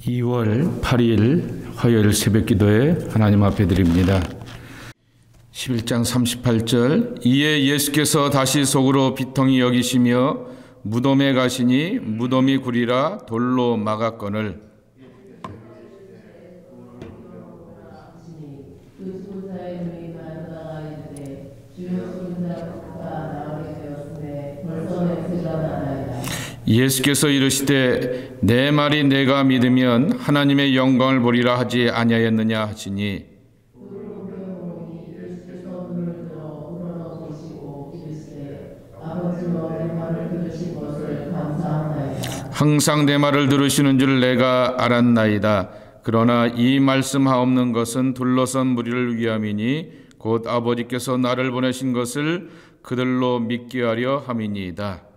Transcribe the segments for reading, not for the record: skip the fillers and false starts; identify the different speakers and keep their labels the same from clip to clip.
Speaker 1: 2월 8일 화요일 새벽기도에 하나님 앞에 드립니다. 11장 38절 이에 예수께서 다시 속으로 비통히 여기시며 무덤에 가시니 무덤이 구리라 돌로 막았거늘 예수께서 이르시되 내 말이 내가 믿으면 하나님의 영광을 보리라 하지 아니하였느냐 하시니 항상 내 말을 들으시는 줄 내가 알았나이다. 그러나 이 말씀하옵는 것은 둘러선 무리를 위함이니 곧 아버지께서 나를 보내신 것을 그들로 믿게 하려 함이니이다.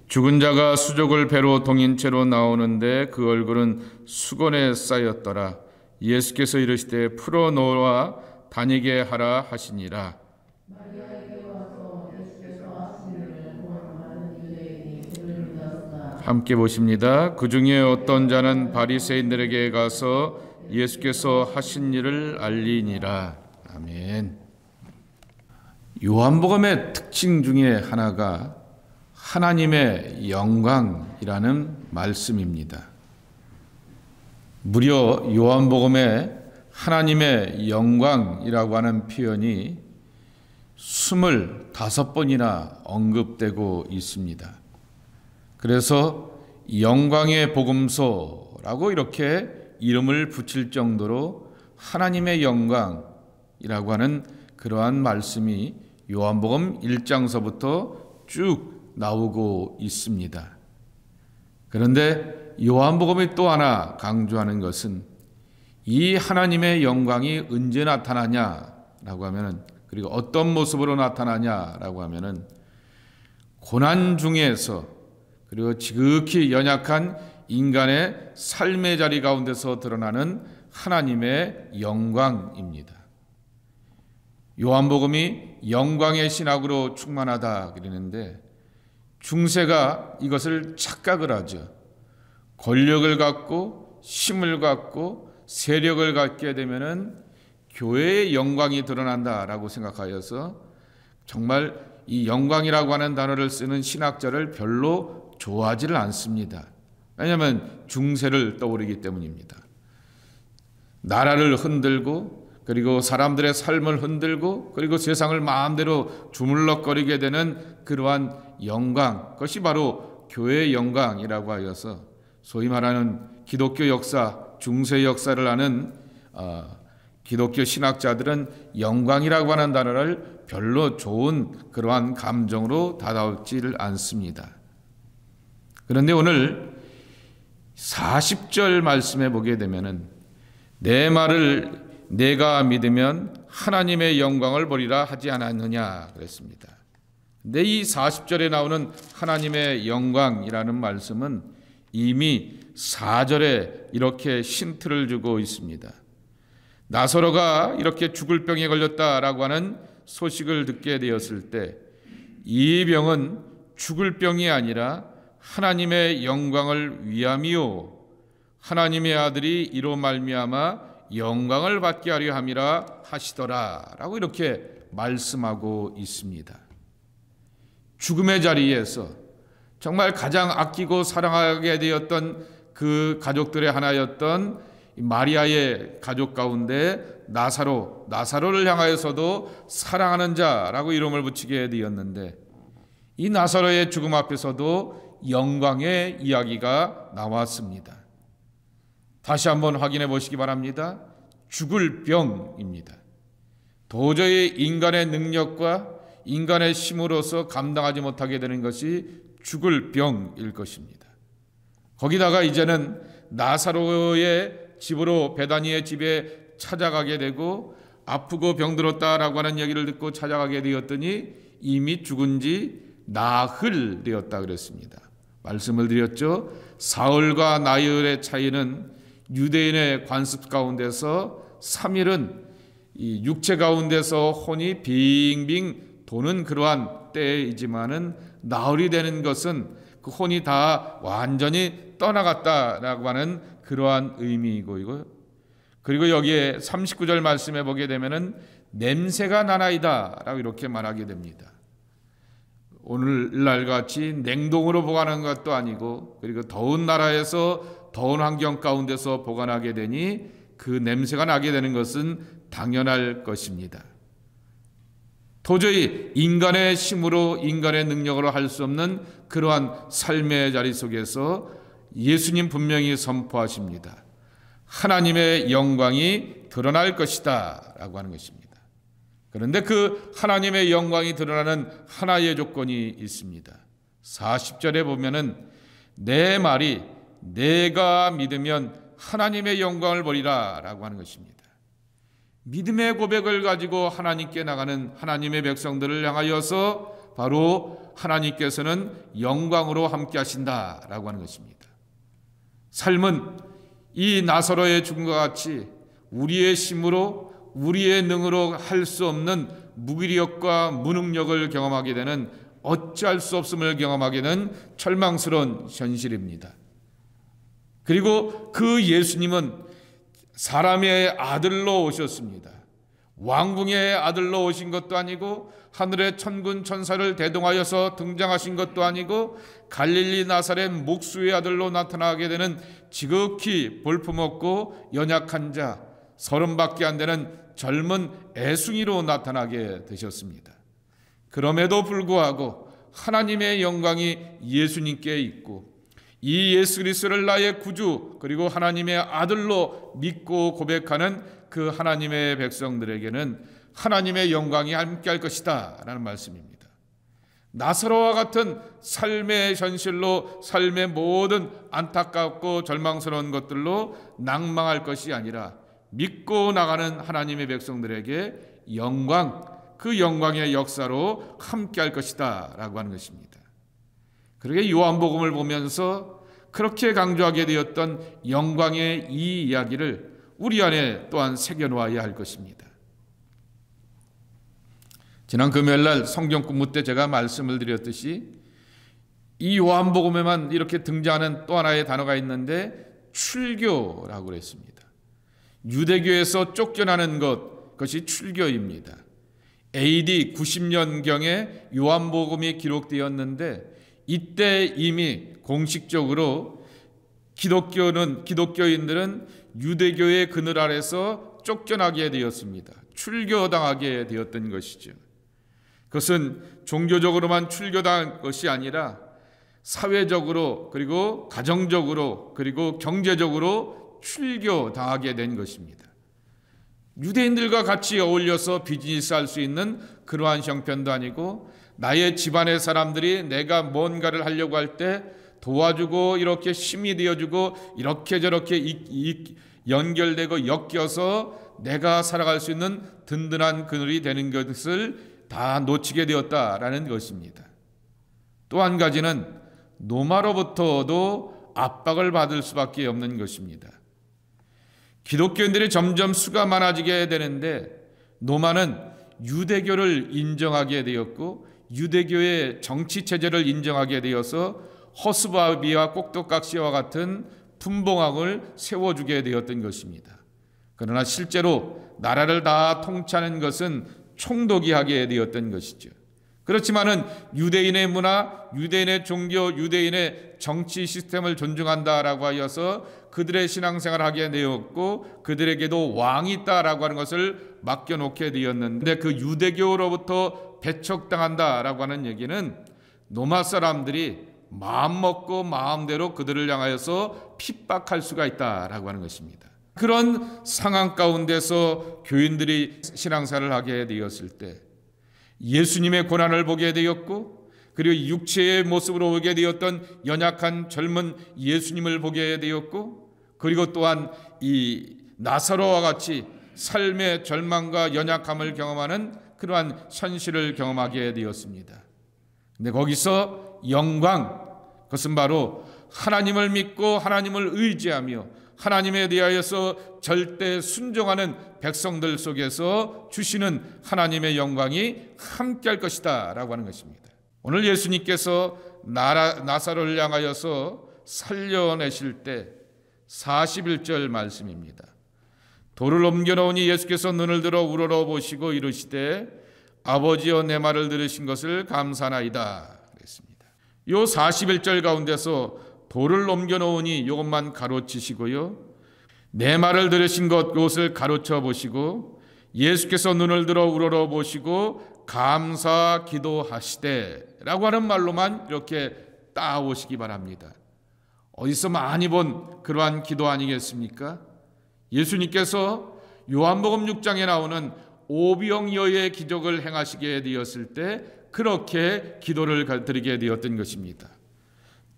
Speaker 1: 죽은 자가 수족을 배로 동인 채로 나오는데 그 얼굴은 수건에 쌓였더라. 예수께서 이르시되 풀어놓아 다니게 하라 하시니라. 함께 보십니다. 그 중에 어떤 자는 바리새인들에게 가서 예수께서 하신 일을 알리니라. 아멘. 요한복음의 특징 중에 하나가 하나님의 영광이라는 말씀입니다. 무려 요한복음에 하나님의 영광이라고 하는 표현이 25번이나 언급되고 있습니다. 그래서 영광의 복음서라고 이렇게 이름을 붙일 정도로 하나님의 영광이라고 하는 그러한 말씀이 요한복음 1장서부터 쭉 나오고 있습니다. 그런데 요한복음이 또 하나 강조하는 것은 이 하나님의 영광이 언제 나타나냐라고 하면은, 그리고 어떤 모습으로 나타나냐라고 하면은 고난 중에서, 그리고 지극히 연약한 인간의 삶의 자리 가운데서 드러나는 하나님의 영광입니다. 요한복음이 영광의 신학으로 충만하다 그러는데 중세가 이것을 착각을 하죠. 권력을 갖고 힘을 갖고 세력을 갖게 되면은 교회의 영광이 드러난다라고 생각하여서 정말 이 영광이라고 하는 단어를 쓰는 신학자를 별로 좋아하지를 않습니다. 왜냐하면 중세를 떠오르기 때문입니다. 나라를 흔들고 그리고 사람들의 삶을 흔들고 그리고 세상을 마음대로 주물럭거리게 되는 그러한 영광, 그것이 바로 교회의 영광이라고 하여서 소위 말하는 기독교 역사, 중세 역사를 아는 기독교 신학자들은 영광이라고 하는 단어를 별로 좋은 그러한 감정으로 다가오지를 않습니다. 그런데 오늘 40절 말씀에 보게 되면은 내 말을 내가 믿으면 하나님의 영광을 보리라 하지 않았느냐 그랬습니다. 근데 이 40절에 나오는 하나님의 영광이라는 말씀은 이미 4절에 이렇게 힌트를 주고 있습니다. 나사로가 이렇게 죽을 병에 걸렸다라고 하는 소식을 듣게 되었을 때 이 병은 죽을 병이 아니라 하나님의 영광을 위함이요 하나님의 아들이 이로 말미암아 영광을 받게 하려 함이라 하시더라라고 이렇게 말씀하고 있습니다. 죽음의 자리에서 정말 가장 아끼고 사랑하게 되었던 그 가족들의 하나였던 마리아의 가족 가운데 나사로를 향하여서도 사랑하는 자라고 이름을 붙이게 되었는데 이 나사로의 죽음 앞에서도 영광의 이야기가 나왔습니다. 다시 한번 확인해 보시기 바랍니다. 죽을 병입니다. 도저히 인간의 능력과 인간의 힘으로서 감당하지 못하게 되는 것이 죽을 병일 것입니다. 거기다가 이제는 나사로의 집으로 베다니의 집에 찾아가게 되고 아프고 병들었다라고 하는 얘기를 듣고 찾아가게 되었더니 이미 죽은 지 나흘 되었다 그랬습니다. 말씀을 드렸죠. 사흘과 나흘의 차이는 유대인의 관습 가운데서 3일은 이 육체 가운데서 혼이 빙빙 도는 그러한 때이지만은 나흘이 되는 것은 그 혼이 다 완전히 떠나갔다라고 하는 그러한 의미이고, 그리고 여기에 39절 말씀에 보게 되면은 냄새가 나나이다 라고 이렇게 말하게 됩니다. 오늘날 같이 냉동으로 보관하는 것도 아니고, 그리고 더운 나라에서 더운 환경 가운데서 보관하게 되니 그 냄새가 나게 되는 것은 당연할 것입니다. 도저히 인간의 힘으로, 인간의 능력으로 할 수 없는 그러한 삶의 자리 속에서 예수님 분명히 선포하십니다. 하나님의 영광이 드러날 것이다 라고 하는 것입니다. 그런데 그 하나님의 영광이 드러나는 하나의 조건이 있습니다. 40절에 보면은 내 말이 내가 믿으면 하나님의 영광을 보리라 라고 하는 것입니다. 믿음의 고백을 가지고 하나님께 나가는 하나님의 백성들을 향하여서 바로 하나님께서는 영광으로 함께 하신다라고 하는 것입니다. 삶은 이 나사로의 죽음과 같이 우리의 힘으로, 우리의 능으로 할 수 없는 무기력과 무능력을 경험하게 되는, 어찌할 수 없음을 경험하게 되는 절망스러운 현실입니다. 그리고 그 예수님은 사람의 아들로 오셨습니다. 왕궁의 아들로 오신 것도 아니고, 하늘의 천군 천사를 대동하여서 등장하신 것도 아니고, 갈릴리 나사렛 목수의 아들로 나타나게 되는 지극히 볼품없고 연약한 자, 30밖에 안 되는 젊은 애숭이로 나타나게 되셨습니다. 그럼에도 불구하고 하나님의 영광이 예수님께 있고, 이 예수 그리스도를 나의 구주 그리고 하나님의 아들로 믿고 고백하는 그 하나님의 백성들에게는 하나님의 영광이 함께할 것이다 라는 말씀입니다. 나사로와 같은 삶의 현실로, 삶의 모든 안타깝고 절망스러운 것들로 낭망할 것이 아니라 믿고 나가는 하나님의 백성들에게 영광, 그 영광의 역사로 함께할 것이다 라고 하는 것입니다. 그러게 요한복음을 보면서 그렇게 강조하게 되었던 영광의 이 이야기를 우리 안에 또한 새겨놓아야 할 것입니다. 지난 금요일날 성경 공부 때 제가 말씀을 드렸듯이 이 요한복음에만 이렇게 등장하는 또 하나의 단어가 있는데 출교라고 그랬습니다. 유대교에서 쫓겨나는 것, 그것이 출교입니다. AD 90년경에 요한복음이 기록되었는데, 이때 이미 공식적으로 기독교인들은 유대교의 그늘 아래서 쫓겨나게 되었습니다. 출교당하게 되었던 것이죠. 그것은 종교적으로만 출교당한 것이 아니라 사회적으로, 그리고 가정적으로, 그리고 경제적으로 출교당하게 된 것입니다. 유대인들과 같이 어울려서 비즈니스 할 수 있는 그러한 형편도 아니고, 나의 집안의 사람들이 내가 뭔가를 하려고 할 때 도와주고 이렇게 힘이 되어주고 이렇게 저렇게 연결되고 엮여서 내가 살아갈 수 있는 든든한 그늘이 되는 것을 다 놓치게 되었다라는 것입니다. 또 한 가지는 노마로부터도 압박을 받을 수밖에 없는 것입니다. 기독교인들이 점점 수가 많아지게 되는데, 노마는 유대교를 인정하게 되었고 유대교의 정치체제를 인정하게 되어서 허스바비와 꼭두각시와 같은 분봉왕을 세워주게 되었던 것입니다. 그러나 실제로 나라를 다 통치하는 것은 총독이 하게 되었던 것이죠. 그렇지만은 유대인의 문화, 유대인의 종교, 유대인의 정치 시스템을 존중한다라고 하여서 그들의 신앙생활을 하게 되었고, 그들에게도 왕이 있다라고 하는 것을 맡겨놓게 되었는데, 그 유대교로부터 배척당한다라고 하는 얘기는 노마 사람들이 마음 먹고 마음대로 그들을 향하여서 핍박할 수가 있다라고 하는 것입니다. 그런 상황 가운데서 교인들이 신앙생활을 하게 되었을 때 예수님의 고난을 보게 되었고, 그리고 육체의 모습으로 오게 되었던 연약한 젊은 예수님을 보게 되었고, 그리고 또한 이 나사로와 같이 삶의 절망과 연약함을 경험하는 그러한 현실을 경험하게 되었습니다. 근데 거기서 영광, 그것은 바로 하나님을 믿고 하나님을 의지하며 하나님에 대하여서 절대 순종하는 백성들 속에서 주시는 하나님의 영광이 함께할 것이다 라고 하는 것입니다. 오늘 예수님께서 나사로를 향하여서 살려내실 때 41절 말씀입니다. 돌을 옮겨놓으니 예수께서 눈을 들어 우러러보시고 이르시되 아버지여 내 말을 들으신 것을 감사나이다 그랬습니다. 요 41절 가운데서 돌을 옮겨놓으니 이것만 가로치시고요, 내 말을 들으신 것 이것을 가로쳐 보시고 예수께서 눈을 들어 우러러보시고 감사 기도하시되 라고 하는 말로만 이렇게 따오시기 바랍니다. 어디서 많이 본 그러한 기도 아니겠습니까? 예수님께서 요한복음 6장에 나오는 오병이어의 기적을 행하시게 되었을 때 그렇게 기도를 드리게 되었던 것입니다.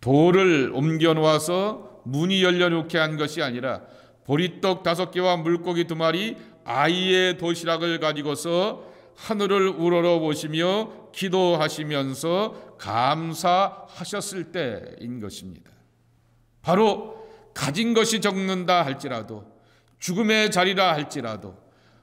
Speaker 1: 돌을 옮겨 놓아서 문이 열려놓게 한 것이 아니라 보리떡 5개와 물고기 2마리 아이의 도시락을 가지고서 하늘을 우러러보시며 기도하시면서 감사하셨을 때인 것입니다. 바로 가진 것이 적는다 할지라도, 죽음의 자리라 할지라도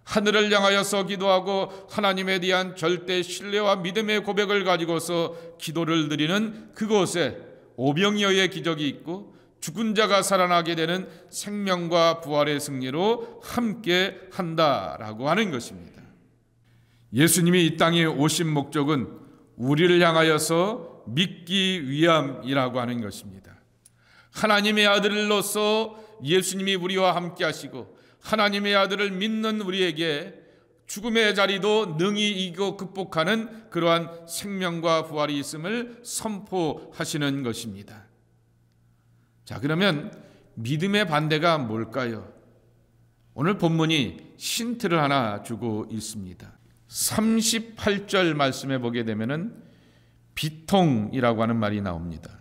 Speaker 1: 하늘을 향하여서 기도하고 하나님에 대한 절대 신뢰와 믿음의 고백을 가지고서 기도를 드리는 그곳에 오병이어의 기적이 있고 죽은 자가 살아나게 되는 생명과 부활의 승리로 함께 한다라고 하는 것입니다. 예수님이 이 땅에 오신 목적은 우리를 향하여서 믿기 위함이라고 하는 것입니다. 하나님의 아들로서 예수님이 우리와 함께 하시고 하나님의 아들을 믿는 우리에게 죽음의 자리도 능히 이기고 극복하는 그러한 생명과 부활이 있음을 선포하시는 것입니다. 자, 그러면 믿음의 반대가 뭘까요? 오늘 본문이 힌트를 하나 주고 있습니다. 38절 말씀에 보게 되면은 비통이라고 하는 말이 나옵니다.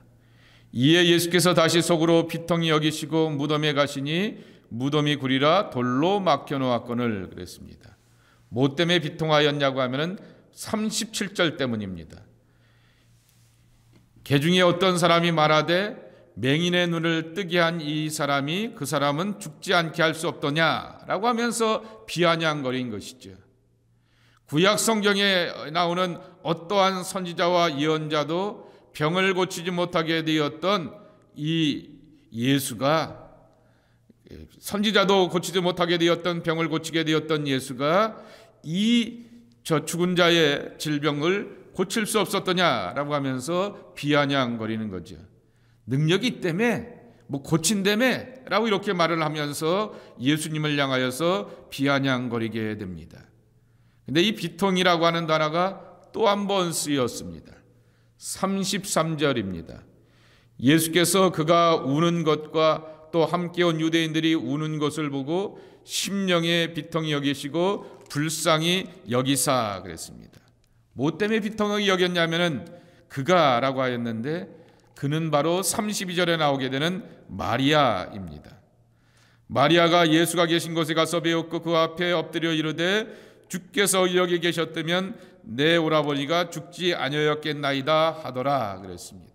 Speaker 1: 이에 예수께서 다시 속으로 비통히 여기시고 무덤에 가시니 무덤이 구리라 돌로 막혀 놓았거늘 그랬습니다. 뭐 때문에 비통하였냐고 하면은 37절 때문입니다. 개중에 어떤 사람이 말하되 맹인의 눈을 뜨게 한 이 사람이 그 사람은 죽지 않게 할 수 없더냐라고 하면서 비아냥거린 것이죠. 구약 성경에 나오는 어떠한 선지자와 예언자도 병을 고치지 못하게 되었던 이 예수가, 선지자도 고치지 못하게 되었던 병을 고치게 되었던 예수가 저 죽은 자의 질병을 고칠 수 없었더냐라고 하면서 비아냥거리는 거죠. 능력이 있다며, 고친다며 라고 이렇게 말을 하면서 예수님을 향하여서 비아냥거리게 됩니다. 근데 이 비통이라고 하는 단어가 또 한 번 쓰였습니다. 33절입니다. 예수께서 그가 우는 것과 또 함께 온 유대인들이 우는 것을 보고 심령에 비통히 여기시고 불쌍히 여기사 그랬습니다. 뭐 때문에 비통히 여겼냐면은 그가라고 하였는데 그는 바로 32절에 나오게 되는 마리아입니다. 마리아가 예수가 계신 곳에 가서 배웠고 그 앞에 엎드려 이르되 주께서 여기 계셨다면 내 오라버니가 죽지 아니었겠나이다 하더라 그랬습니다.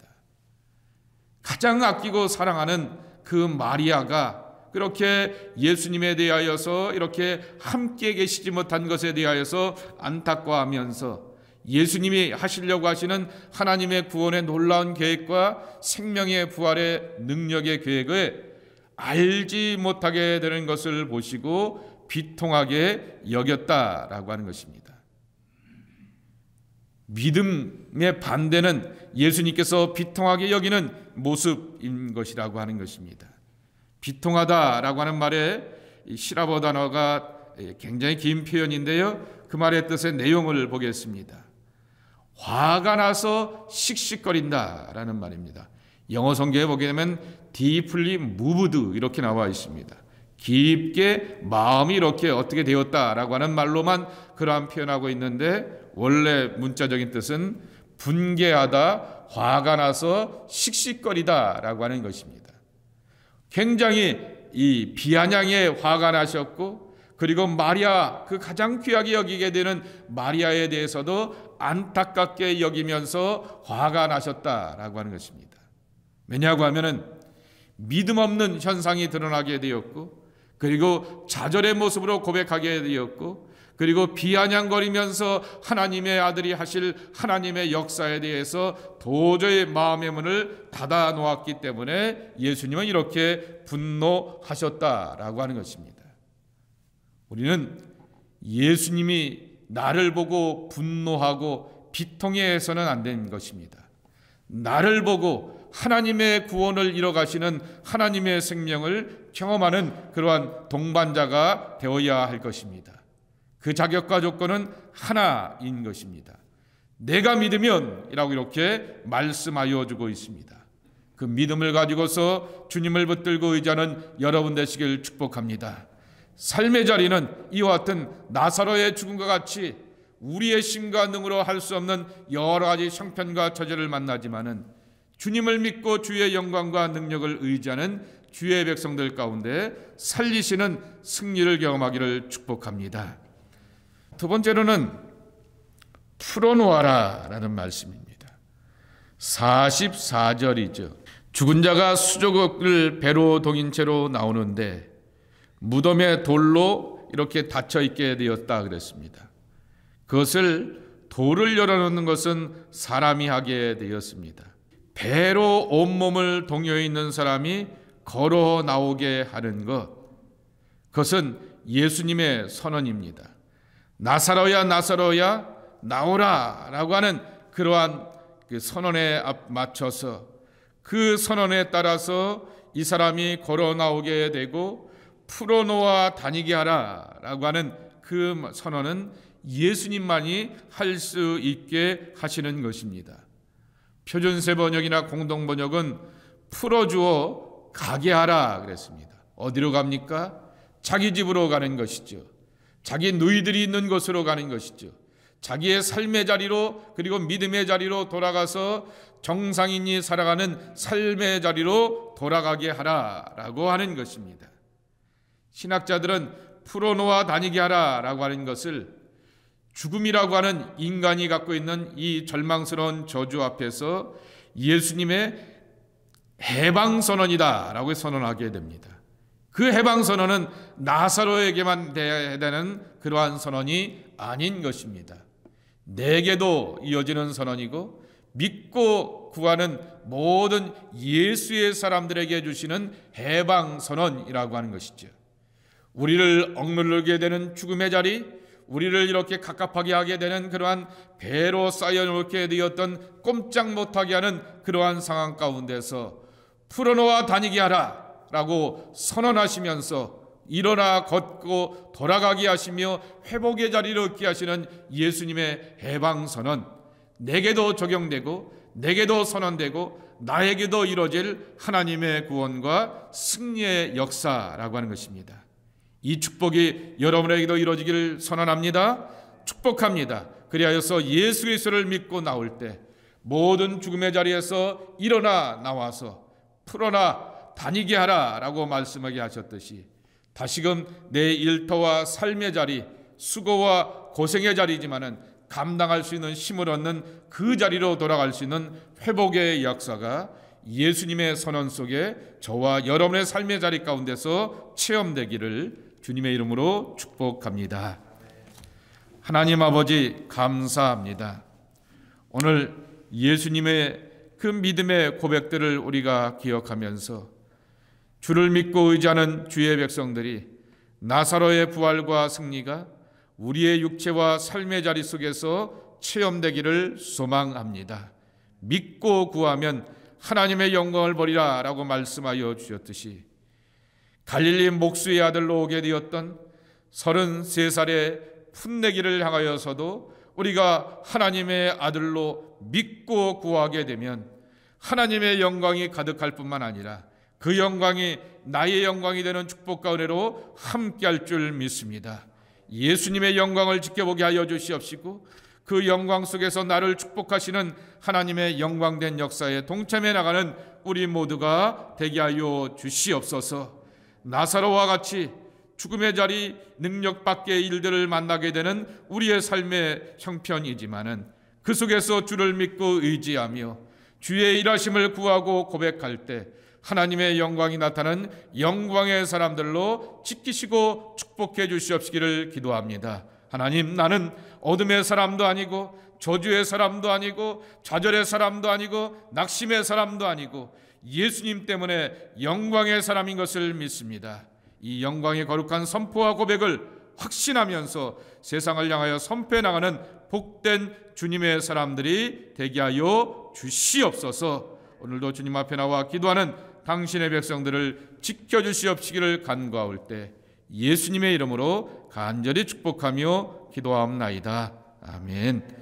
Speaker 1: 가장 아끼고 사랑하는 그 마리아가 그렇게 예수님에 대하여서 이렇게 함께 계시지 못한 것에 대하여서 안타까워하면서 예수님이 하시려고 하시는 하나님의 구원의 놀라운 계획과 생명의 부활의 능력의 계획을 알지 못하게 되는 것을 보시고 비통하게 여겼다라고 하는 것입니다. 믿음의 반대는 예수님께서 비통하게 여기는 모습인 것이라고 하는 것입니다. 비통하다라고 하는 말에 시라버 단어가 굉장히 긴 표현인데요, 그 말의 뜻의 내용을 보겠습니다. 화가 나서 씩씩거린다라는 말입니다. 영어 성경에 보게 되면 deeply moved 이렇게 나와 있습니다. 깊게 마음이 이렇게 어떻게 되었다라고 하는 말로만 그러한 표현하고 있는데 원래 문자적인 뜻은 분개하다, 화가 나서 씩씩거리다라고 하는 것입니다. 굉장히 이 비아냥에 화가 나셨고, 그리고 마리아, 그 가장 귀하게 여기게 되는 마리아에 대해서도 안타깝게 여기면서 화가 나셨다라고 하는 것입니다. 왜냐하고 하면은 믿음 없는 현상이 드러나게 되었고, 그리고 좌절의 모습으로 고백하게 되었고, 그리고 비아냥거리면서 하나님의 아들이 하실 하나님의 역사에 대해서 도저히 마음의 문을 닫아 놓았기 때문에 예수님은 이렇게 분노하셨다라고 하는 것입니다. 우리는 예수님이 나를 보고 분노하고 비통해서는 안 되는 것입니다. 나를 보고 하나님의 구원을 이뤄가시는 하나님의 생명을 경험하는 그러한 동반자가 되어야 할 것입니다. 그 자격과 조건은 하나인 것입니다. 내가 믿으면 이라고 이렇게 말씀하여 주고 있습니다. 그 믿음을 가지고서 주님을 붙들고 의지하는 여러분 되시길 축복합니다. 삶의 자리는 이와 같은 나사로의 죽음과 같이 우리의 힘과 능으로 할 수 없는 여러 가지 형편과 처지를 만나지만은 주님을 믿고 주의 영광과 능력을 의지하는 주의 백성들 가운데 살리시는 승리를 경험하기를 축복합니다. 두 번째로는 풀어놓아라 라는 말씀입니다. 44절이죠. 죽은 자가 수족을 배로 동인 채로 나오는데 무덤에 돌로 이렇게 닫혀 있게 되었다 그랬습니다. 그것을 돌을 열어놓는 것은 사람이 하게 되었습니다. 배로 온몸을 동여 있는 사람이 걸어 나오게 하는 것, 그것은 예수님의 선언입니다. 나사로야 나사로야 나오라 라고 하는 그러한 그 선언에 맞춰서 그 선언에 따라서 이 사람이 걸어 나오게 되고 풀어놓아 다니게 하라 라고 하는 그 선언은 예수님만이 할 수 있게 하시는 것입니다. 표준세 번역이나 공동 번역은 풀어주어 가게 하라 그랬습니다. 어디로 갑니까? 자기 집으로 가는 것이죠. 자기 누이들이 있는 곳으로 가는 것이죠. 자기의 삶의 자리로, 그리고 믿음의 자리로 돌아가서 정상인이 살아가는 삶의 자리로 돌아가게 하라라고 하는 것입니다. 신학자들은 풀어놓아 다니게 하라라고 하는 것을 죽음이라고 하는 인간이 갖고 있는 이 절망스러운 저주 앞에서 예수님의 해방선언이다라고 선언하게 됩니다. 그 해방선언은 나사로에게만 돼야 되는 그러한 선언이 아닌 것입니다. 내게도 이어지는 선언이고 믿고 구하는 모든 예수의 사람들에게 주시는 해방선언이라고 하는 것이죠. 우리를 억누르게 되는 죽음의 자리, 우리를 이렇게 갑갑하게 하게 되는 그러한 배로 쌓여놓게 되었던 꼼짝 못하게 하는 그러한 상황 가운데서 풀어놓아 다니게 하라 라고 선언하시면서 일어나 걷고 돌아가게 하시며 회복의 자리를 얻게 하시는 예수님의 해방선언, 내게도 적용되고 내게도 선언되고 나에게도 이루어질 하나님의 구원과 승리의 역사라고 하는 것입니다. 이 축복이 여러분에게도 이루어지기를 선언합니다. 축복합니다. 그리하여서 예수 그리스도를 믿고 나올 때 모든 죽음의 자리에서 일어나 나와서 풀어나 다니게 하라라고 말씀하게 하셨듯이 다시금 내 일터와 삶의 자리, 수고와 고생의 자리지만은 감당할 수 있는 힘을 얻는 그 자리로 돌아갈 수 있는 회복의 역사가 예수님의 선언 속에 저와 여러분의 삶의 자리 가운데서 체험되기를 주님의 이름으로 축복합니다. 하나님 아버지 감사합니다. 오늘 예수님의 그 믿음의 고백들을 우리가 기억하면서 주를 믿고 의지하는 주의 백성들이 나사로의 부활과 승리가 우리의 육체와 삶의 자리 속에서 체험되기를 소망합니다. 믿고 구하면 하나님의 영광을 보리라 라고 말씀하여 주셨듯이 갈릴리 목수의 아들로 오게 되었던 33살의 풋내기를 향하여서도 우리가 하나님의 아들로 믿고 구하게 되면 하나님의 영광이 가득할 뿐만 아니라 그 영광이 나의 영광이 되는 축복과 은혜로 함께할 줄 믿습니다. 예수님의 영광을 지켜보게 하여 주시옵시고 그 영광 속에서 나를 축복하시는 하나님의 영광된 역사에 동참해 나가는 우리 모두가 되게 하여 주시옵소서. 나사로와 같이 죽음의 자리 능력 밖의 일들을 만나게 되는 우리의 삶의 형편이지만은 그 속에서 주를 믿고 의지하며 주의 일하심을 구하고 고백할 때 하나님의 영광이 나타나는 영광의 사람들로 지키시고 축복해 주시옵시기를 기도합니다. 하나님, 나는 어둠의 사람도 아니고 저주의 사람도 아니고 좌절의 사람도 아니고 낙심의 사람도 아니고 예수님 때문에 영광의 사람인 것을 믿습니다. 이 영광의 거룩한 선포와 고백을 확신하면서 세상을 향하여 선포해 나가는 복된 주님의 사람들이 되게 하여 주시옵소서. 오늘도 주님 앞에 나와 기도하는 당신의 백성들을 지켜주시옵시기를 간구하올 때 예수님의 이름으로 간절히 축복하며 기도하옵나이다. 아멘.